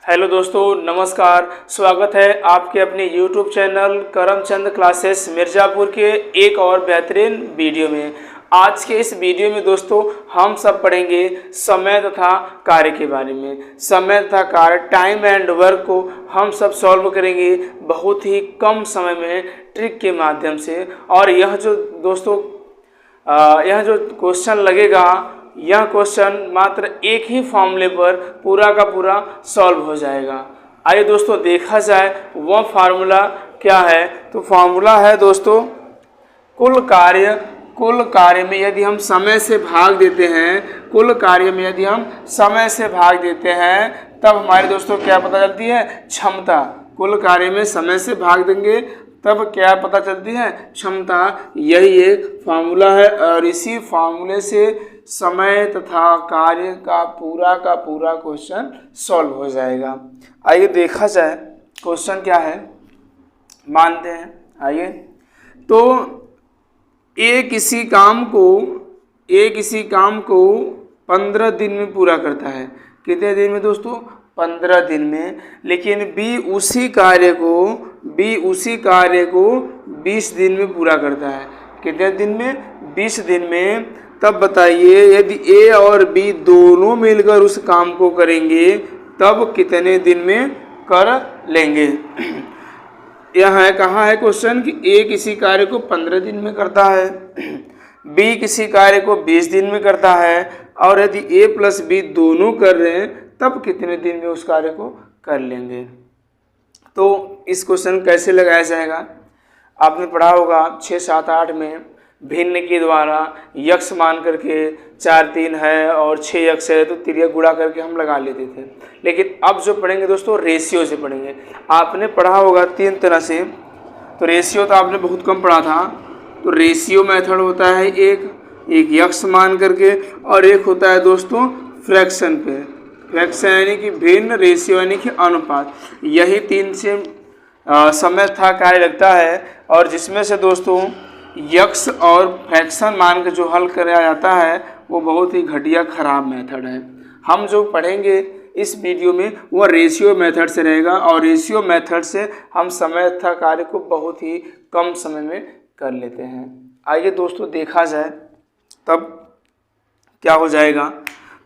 Hello दोस्तों, नमस्कार। स्वागत है आपके अपने YouTube channel Karamchand classes Mirzapur के एक और बेहतरीन वीडियो में। आज के इस वीडियो में दोस्तों हम सब पढ़ेंगे समय तथा कार्य के बारे में। समय तथा कार्य, टाइम एंड वर्क को हम सब सॉल्व करेंगे बहुत ही कम समय में ट्रिक के माध्यम से। और यह जो दोस्तों यह जो क्वेश्चन लगेगा, यह क्वेश्चन मात्र एक ही फॉर्मूले पर पूरा का पूरा सॉल्व हो जाएगा। आइए दोस्तों देखा जाए वह फार्मूला क्या है। तो फार्मूला है दोस्तों, कुल कार्य में यदि हम समय से भाग देते हैं, कुल कार्य में यदि हम समय से भाग देते हैं तब हमारे दोस्तों क्या पता चलती है? क्षमता। कुल कार्य में समय से भाग देंगे तब क्या पता चलती है? क्षमता। यही एक फार्मूला है और इसी फार्मूले से समय तथा कार्य का पूरा क्वेश्चन सॉल्व हो जाएगा। आइए देखा जाए क्वेश्चन क्या है, मानते हैं। आइए, तो ए किसी काम को 15 दिन में पूरा करता है। कितने दिन में दोस्तों? 15 दिन में। लेकिन बी उसी कार्य को 20 दिन में पूरा करता है। कितने दिन में? 20 दिन में। तब बताइए यदि ए और बी दोनों मिलकर उस काम को करेंगे तब कितने दिन में कर लेंगे। यह है, कहाँ है क्वेश्चन कि ए किसी कार्य को 15 दिन में करता है, बी किसी कार्य को 20 दिन में करता है, और यदि ए प्लस बी दोनों कर रहे हैं तब कितने दिन में उस कार्य को कर लेंगे। तो इस क्वेश्चन कैसे लगाया जाएगा? आपने पढ़ा होगा 6, 7, 8 में भिन्न के द्वारा यक्ष मान करके 4, 3 है और 6 यक्ष है तो तिर्यक गुणा करके हम लगा लेते थे। लेकिन अब जो पढ़ेंगे दोस्तों रेशियो से पढ़ेंगे। आपने पढ़ा होगा 3 तरह से। तो रेशियो तो आपने बहुत कम पढ़ा था। तो रेशियो मेथड होता है एक यक्ष मान करके, और एक होता है दोस्तों फ्रैक्शन पे। फ्रैक्शन यानी कि भिन्न, रेशियो यानी कि अनुपात। यही 3 से समय था कार्य लगता है, और जिसमें से दोस्तों यक्ष और फ्रैक्शन मान के जो हल कराया जाता है वो बहुत ही घटिया खराब मेथड है। हम जो पढ़ेंगे इस वीडियो में वो रेशियो मेथड से रहेगा, और रेशियो मेथड से हम समय तथा कार्य को बहुत ही कम समय में कर लेते हैं। आइए दोस्तों देखा जाए तब क्या हो जाएगा।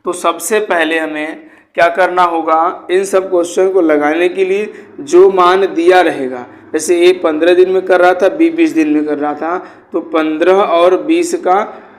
तो सबसे पहले हमें क्या करना होगा, इन सब क्वेश्चन को लगाने के लिए जो मान दिया रहेगा, जैसे ए 15 दिन में कर रहा था, बी 20 दिन में कर रहा था, तो 15 और 20 का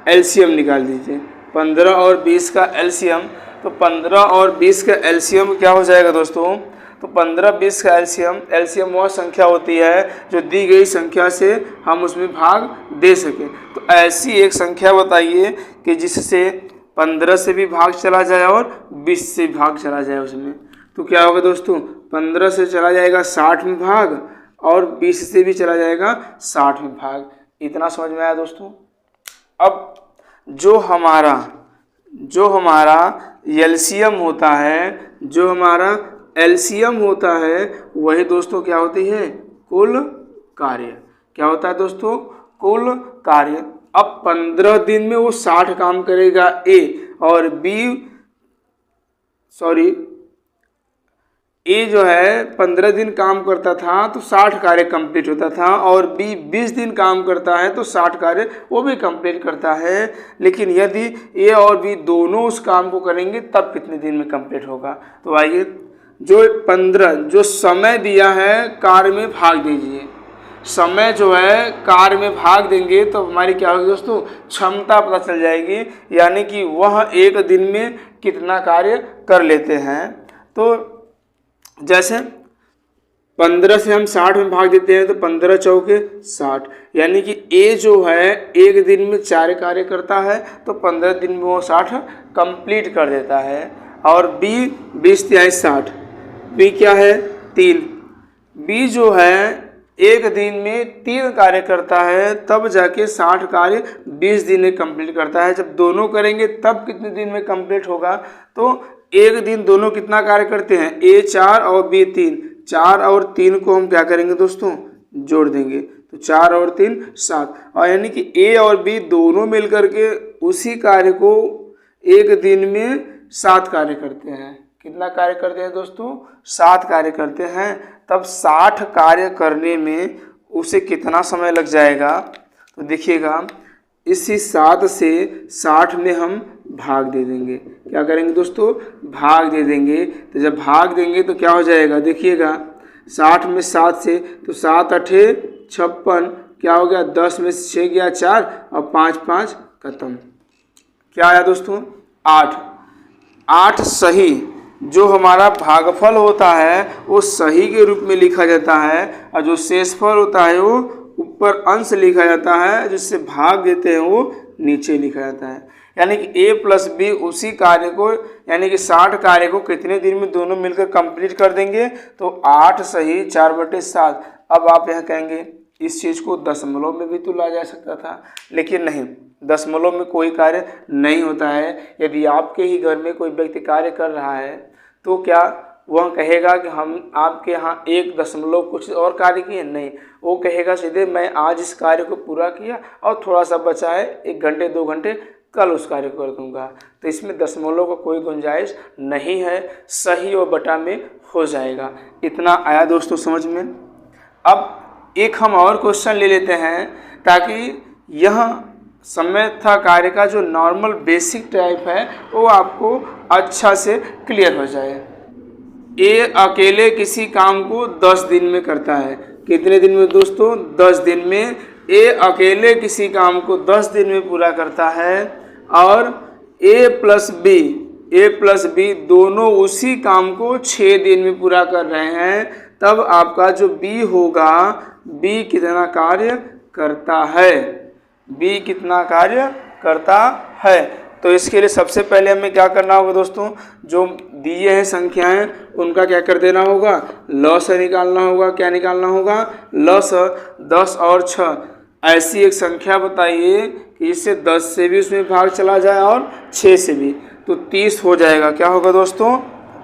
एलसीएम निकाल दीजिए। 15 और 20 का एलसीएम, तो 15 और 20 का एलसीएम क्या हो जाएगा दोस्तों? तो 15-20 का एलसीएम वह संख्या होती है जो दी गई संख्या से हम उसमें भाग दे सकें। तो ऐसी एक संख्या बताइए कि जिससे 15 से भी भाग चला जाए और 20 से भाग चला जाए उसमें। तो क्या होगा दोस्तों? 15 से चला जाएगा 60 में भाग, और 20 से भी चला जाएगा 60 में भाग। इतना समझ में आया दोस्तों? अब जो हमारा एलसीएम होता है, वही दोस्तों क्या होती है? कुल कार्य। क्या होता है दोस्तों? कुल कार्य। अब 15 दिन में वो 60 काम करेगा ए, और ए जो है 15 दिन काम करता था तो 60 कार्य कंप्लीट होता था, और बी 20 दिन काम करता है तो 60 कार्य वो भी कंप्लीट करता है। लेकिन यदि ए और बी दोनों उस काम को करेंगे तब कितने दिन में कंप्लीट होगा। तो आइए, जो 15 जो समय दिया है कार्य में भाग दीजिए। समय जो है कार्य में भाग देंगे तो हमारी क्या होगी दोस्तों? क्षमता पता चल जाएगी, यानी कि वह एक दिन में कितना कार्य कर लेते हैं। तो जैसे 15 से हम 60 में भाग देते हैं तो 15 चौके 60, यानी कि ए जो है एक दिन में 4 कार्य करता है तो 15 दिन में वो 60 कंप्लीट कर देता है। और बी 20 × 60, बी क्या है? 3। बी जो है एक दिन में 3 कार्य करता है तब जाके 60 कार्य 20 दिन में कंप्लीट करता है। जब दोनों करेंगे तब कितने दिन में कंप्लीट होगा? तो एक दिन दोनों कितना कार्य करते हैं? ए 4 और बी 3। 4 और 3 को हम क्या करेंगे दोस्तों? जोड़ देंगे। तो 4 और 3 7, और यानी कि ए और बी दोनों मिलकर के उसी कार्य को एक दिन में 7 कार्य करते हैं। कितना कार्य करते हैं दोस्तों? 7 कार्य करते हैं। तब 60 कार्य करने में उसे कितना समय लग जाएगा? तो देखिएगा, इसी 7 से 60 में हम भाग दे देंगे। क्या करेंगे दोस्तों? भाग दे देंगे। तो जब भाग देंगे तो क्या हो जाएगा? देखिएगा, 60 में 7 से तो 7 अठे 56, क्या हो गया? 10 में से 6 गया 4 और 5 5 खत्म। क्या आया दोस्तों? 8। 8 सही जो हमारा भागफल होता है वो सही के रूप में लिखा जाता है, और जो शेषफल होता है वो ऊपर अंश लिखा जाता है, जिससे भाग देते हैं वो नीचे लिखा जाता है। यानी कि a प्लस बी उसी कार्य को, यानी कि 60 कार्य को कितने दिन में दोनों मिलकर कंप्लीट कर देंगे? तो 8 सही 4/7। अब आप यहाँ कहेंगे इस चीज़ को दशमलव में भी तो ला जा सकता था, लेकिन नहीं, दशमलव में कोई कार्य नहीं होता है। यदि आपके ही घर में कोई व्यक्ति कार्य कर रहा है तो क्या वह कहेगा कि हम आपके यहाँ 1 दशमलव कुछ और कार्य किए? नहीं, वो कहेगा सीधे मैं आज इस कार्य को पूरा किया और थोड़ा सा बचा है, 1 घंटे 2 घंटे कल उस कार्य को कर दूंगा। तो इसमें दशमलव का कोई गुंजाइश नहीं है, सही और बटा में हो जाएगा। इतना आया दोस्तों समझ में? अब एक हम और क्वेश्चन ले लेते हैं ताकि यह समय तथा कार्य का जो नॉर्मल बेसिक टाइप है वो आपको अच्छा से क्लियर हो जाए। ए अकेले किसी काम को 10 दिन में करता है। कितने दिन में दोस्तों? 10 दिन में। ए अकेले किसी काम को 10 दिन में पूरा करता है और ए प्लस बी दोनों उसी काम को 6 दिन में पूरा कर रहे हैं। तब आपका जो बी होगा, बी कितना कार्य करता है? बी कितना कार्य करता है? तो इसके लिए सबसे पहले हमें क्या करना होगा दोस्तों? जो दिए हैं संख्याएं उनका क्या कर देना होगा? लॉस निकालना होगा। क्या निकालना होगा? लॉस। 10 और 6 ऐसी एक संख्या बताइए कि इससे 10 से भी उसमें भाग चला जाए और 6 से भी, तो 30 हो जाएगा। क्या होगा दोस्तों?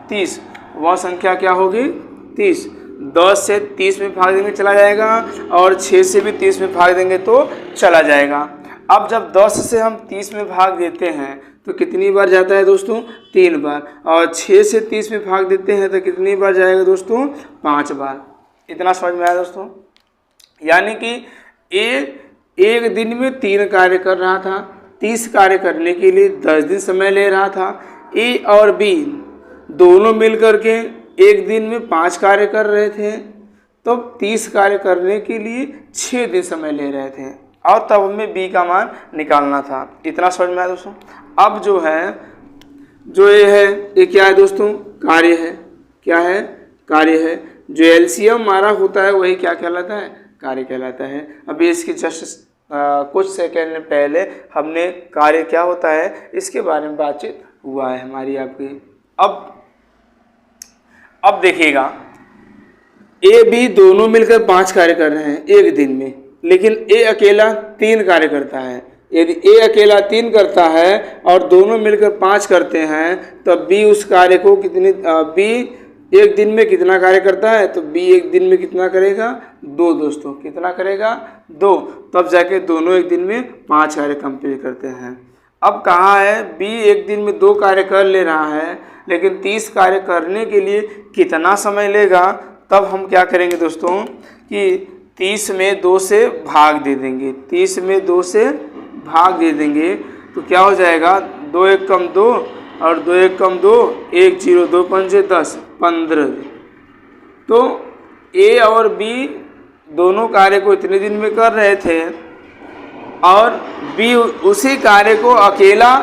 30। वह संख्या क्या होगी? 30। 10 से 30 में भाग देंगे चला जाएगा, और 6 से भी 30 में भाग देंगे तो चला जाएगा। अब जब 10 से हम 30 में भाग देते हैं तो कितनी बार जाता है दोस्तों? 3 बार। और 6 से 30 में भाग देते हैं तो कितनी बार जाएगा दोस्तों? 5 बार। इतना समझ में आया दोस्तों? यानी कि ए एक दिन में 3 कार्य कर रहा था, 30 कार्य करने के लिए 10 दिन समय ले रहा था। ए और बी दोनों मिल करके एक दिन में 5 कार्य कर रहे थे, तो 30 कार्य करने के लिए 6 दिन समय ले रहे थे, और तब हमें बी का मान निकालना था। इतना समझ में आया दोस्तों? अब जो है, जो ये है, ये क्या है दोस्तों? कार्य है। क्या है? कार्य है। जो एलसीएम हमारा होता है वही क्या कहलाता है? कार्य कहलाता है। अभी इसकी जस्ट कुछ सेकेंड पहले हमने कार्य क्या होता है इसके बारे में बातचीत हुआ है हमारी आपकी। अब देखिएगा, ए बी दोनों मिलकर 5 कार्य कर रहे हैं एक दिन में, लेकिन ए अकेला 3 कार्य करता है। यदि ए अकेला 3 करता है और दोनों मिलकर 5 करते हैं तो बी उस कार्य को बी एक दिन में कितना कार्य करता है? तो बी एक दिन में कितना करेगा? 2 दोस्तों। कितना करेगा? 2। तब जाके दोनों एक दिन में 5 कार्य कंप्लीट करते हैं। अब कहा है बी एक दिन में 2 कार्य कर ले रहा है, लेकिन 30 कार्य करने के लिए कितना समय लेगा? तब हम क्या करेंगे दोस्तों कि 30 में 2 से भाग दे देंगे। 30 में 2 से भाग दे देंगे तो क्या हो जाएगा? 2 1 कम 2 और 2 1 कम 2, 1 0 2 5 10 15। तो ए और बी दोनों कार्य को इतने दिन में कर रहे थे और बी उसी कार्य को अकेला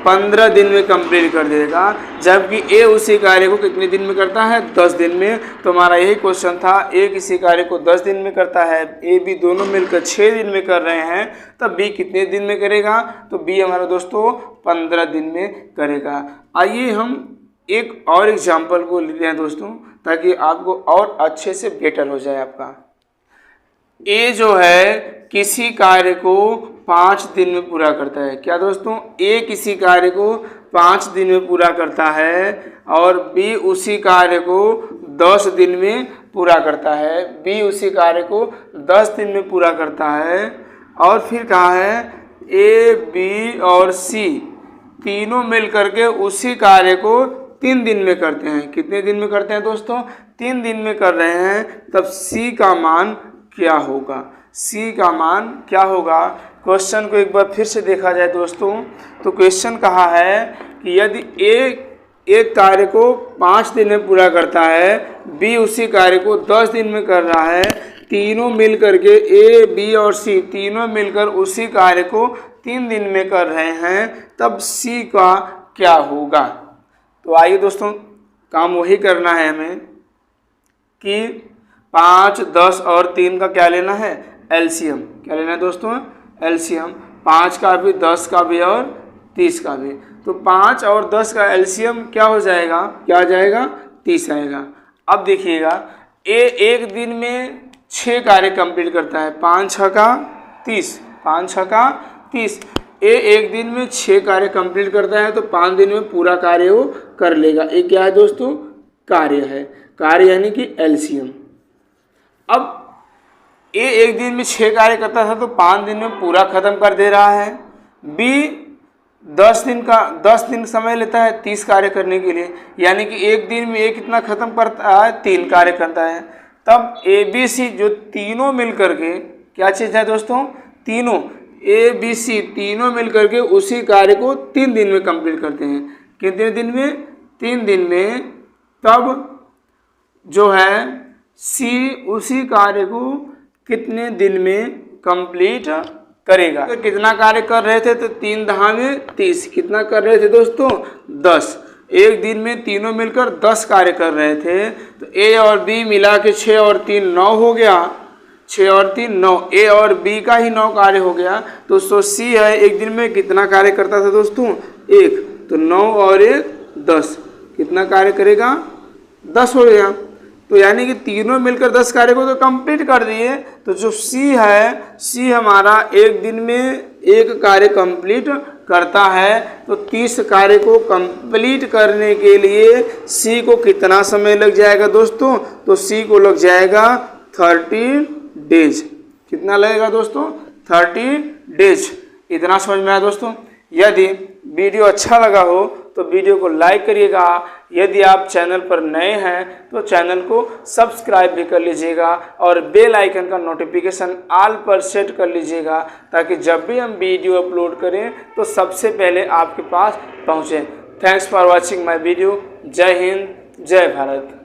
15 दिन में कंप्लीट कर देगा, जबकि ए उसी कार्य को कितने दिन में करता है? 10 दिन में। तो हमारा यही क्वेश्चन था, ए किसी कार्य को 10 दिन में करता है, ए बी दोनों मिलकर 6 दिन में कर रहे हैं, तब बी कितने दिन में करेगा? तो बी हमारा दोस्तों 15 दिन में करेगा। आइए हम एक और एग्जाम्पल को लेते हैं दोस्तों, ताकि आपको और अच्छे से बेटर हो जाए आपका। ए जो है किसी कार्य को 5 दिन में पूरा करता है। क्या दोस्तों? ए किसी कार्य को 5 दिन में पूरा करता है और बी उसी कार्य को 10 दिन में पूरा करता है। बी उसी कार्य को 10 दिन में पूरा करता है। और फिर कहा है ए बी और सी तीनों मिल करके उसी कार्य को 3 दिन में करते हैं। कितने दिन में करते हैं दोस्तों? 3 दिन में कर रहे हैं, तब C का मान क्या होगा? C का मान क्या होगा? क्वेश्चन को एक बार फिर से देखा जाए दोस्तों, तो क्वेश्चन कहा है कि यदि एक कार्य को 5 दिन में पूरा करता है, B उसी कार्य को 10 दिन में कर रहा है, तीनों मिल करके A, B और C तीनों मिलकर उसी कार्य को 3 दिन में कर रहे हैं, तब C का क्या होगा? तो आइए दोस्तों, काम वही करना है हमें कि 5, 10 और 3 का क्या लेना है? एलसीएम। क्या लेना है दोस्तों? एलसीएम। 5 का भी, 10 का भी और 30 का भी। तो 5 और 10 का एलसीएम क्या हो जाएगा? क्या आ जाएगा? 30 आएगा। अब देखिएगा, ए एक दिन में 6 कार्य कंप्लीट करता है, 5 6 का 30, 5 6 का 30। ए एक दिन में 6 कार्य कंप्लीट करता है, तो 5 दिन में पूरा कार्य वो कर लेगा। ये क्या है दोस्तों? कार्य है। कार्य यानी कि एलसीएम। अब ए एक दिन में 6 कार्य करता था, तो 5 दिन में पूरा खत्म कर दे रहा है। बी 10 दिन समय लेता है 30 कार्य करने के लिए, यानी कि एक दिन में एक कितना खत्म करता है? 3 कार्य करता है। तब ए बी सी जो तीनों मिल करके, क्या चीज़ है दोस्तों? तीनों, ए बी सी तीनों मिल करके उसी कार्य को 3 दिन में कंप्लीट करते हैं। कितने दिन में? 3 दिन में। तब जो है सी उसी कार्य को कितने दिन में कंप्लीट करेगा? तो कितना कार्य कर रहे थे? तो 3 दहा में 30। कितना कर रहे थे दोस्तों? 10। एक दिन में तीनों मिलकर 10 कार्य कर रहे थे, तो ए और बी मिला के 6 और 3 9 हो गया। 6 और 3 9, ए और बी का ही 9 कार्य हो गया। तो सी है, एक दिन में कितना कार्य करता था दोस्तों? 1। तो 9 और 1 10। कितना कार्य करेगा? 10 हो गया। तो यानी कि तीनों मिलकर 10 कार्य को तो कंप्लीट कर दिए। तो जो सी है, सी हमारा एक दिन में एक कार्य कंप्लीट करता है, तो 30 कार्य को कंप्लीट करने के लिए सी को कितना समय लग जाएगा दोस्तों? तो सी को लग जाएगा 30 डेज। कितना लगेगा दोस्तों? 30 डेज। इतना समझ में आया दोस्तों? यदि वीडियो अच्छा लगा हो तो वीडियो को लाइक करिएगा। यदि आप चैनल पर नए हैं तो चैनल को सब्सक्राइब भी कर लीजिएगा और बेल आइकन का नोटिफिकेशन ऑल पर सेट कर लीजिएगा, ताकि जब भी हम वीडियो अपलोड करें तो सबसे पहले आपके पास पहुंचे। Thanks for watching my video. जय हिंद, जय भारत।